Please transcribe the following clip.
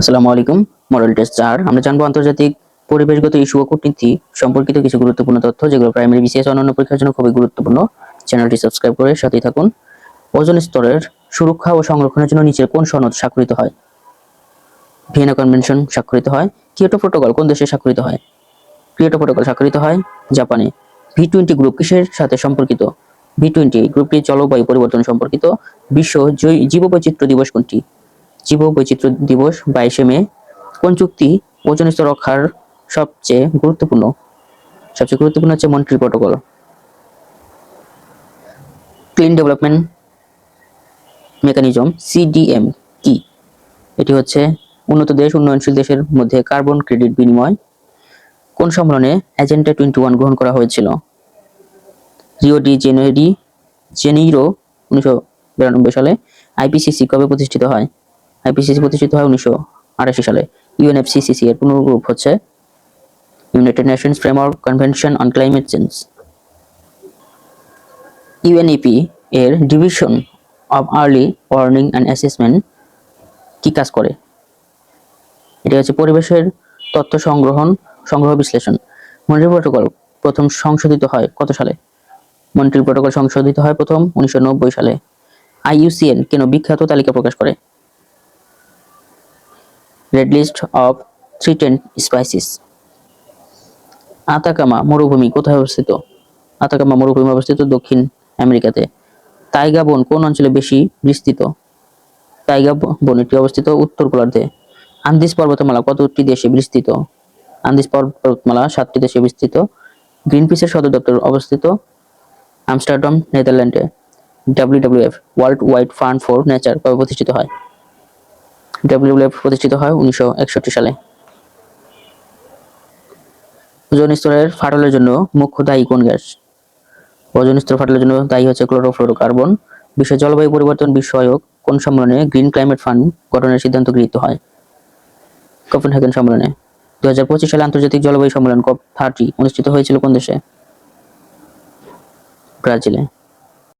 আসসালামু আলাইকুম। Model test 4 আমরা জানবো আন্তর্জাতিক পরিবেশগত ইস্যু ও কূটনীতি সম্পর্কিত কিছু গুরুত্বপূর্ণ তথ্য যেগুলো প্রাইমারি বিসিএস অন্যান্য পরীক্ষার জন্য খুবই গুরুত্বপূর্ণ। চ্যানেলটি সাবস্ক্রাইব করে সাথেই থাকুন। ওজোন স্তরের সুরক্ষা ও সংরক্ষণের জন্য নিচের কোন সনদ স্বাক্ষরিত হয়? ভিয়েনা কনভেনশন স্বাক্ষরিত হয়। কিয়োটো প্রোটোকল কোন দেশে স্বাক্ষরিত হয়? কিয়োটো প্রোটোকল স্বাক্ষরিত হয় জাপানে। V20 গ্রুপ কিসের সাথে সম্পর্কিত? V20 গ্রুপটি জলবায়ু পরিবর্তন সম্পর্কিত। বিশ্ব জীববৈচিত্র্য দিবস কোনটি? জীববৈচিত্র্য দিবস 22শে মে। কোন চুক্তি ওজোন স্তর রক্ষার সবচেয়ে গুরুত্বপূর্ণ? সবচেয়ে গুরুত্বপূর্ণ হচ্ছে Montreal protocol. Clean development mechanism CDM কি? এটি হচ্ছে উন্নত দেশ উন্নয়নশীল দেশের মধ্যে কার্বন ক্রেডিট বিনিময়। কোন সম্মেলনে এজেন্ডা 21 গ্রহণ করা হয়েছিল? রিও ডি জেনেইরো 1992 সালে। IPCC কবে প্রতিষ্ঠিত হয়? IPCC প্রতিষ্ঠিত হয় 1988 সালে। UNFCCC এর পুনরূপ হচ্ছে United Nations framework convention on climate change. UNEP এর division of early warning and assessment কি কাজ করে? এটা হচ্ছে পরিবেশের তথ্য সংগ্রহ বিশ্লেষণ। মন্ট্রিল প্রোটোকল প্রথম সংশোধিত হয় কত সালে? মন্ট্রিল প্রোটোকল সংশোধিত হয় প্রথম 1990 সালে। IUCN কেন বিখ্যাত তালিকা প্রকাশ করে? Red list of threatened species. Atacama মরুভূমি কোথায় অবস্থিত? আতাকামা মরুভূমি অবস্থিত দক্ষিণ আমেরিকাতে। তাইগা বন কোন অঞ্চলে বেশি বিস্তৃত? তাইগা বন এটি অবস্থিত উত্তর গোলার্ধে। আন্দিজ পর্বতমালা কতটি দেশে বিস্তৃত? আন্দিজ পর্বতমালা 7টি দেশে বিস্তৃত। গ্রিনপিসের সদর দপ্তর অবস্থিত আমস্টারডাম, নেদারল্যান্ডে। WWF world wide fund for nature কবে প্রতিষ্ঠিত হয়? WWF প্রতিষ্ঠিত হয় 1961 সালে। ওজোন স্তরের ফাটলের জন্য মুখ্য দায়ী কোন গ্যাস? ওজোন স্তর ফাটলের জন্য দায়ী হচ্ছে ক্লোরোফ্লোরোকার্বন। বিশ্ব জলবায়ু পরিবর্তন বিষয়ক কোন সম্মেলনে গ্রিন ক্লাইমেট ফান্ড গঠনের সিদ্ধান্ত গৃহীত হয়? কোপেনহেগেন সম্মেলনে। 2025 সালে আন্তর্জাতিক জলবায়ু সম্মেলন COP30 অনুষ্ঠিত হয়েছিল কোন দেশে? ব্রাজিলে।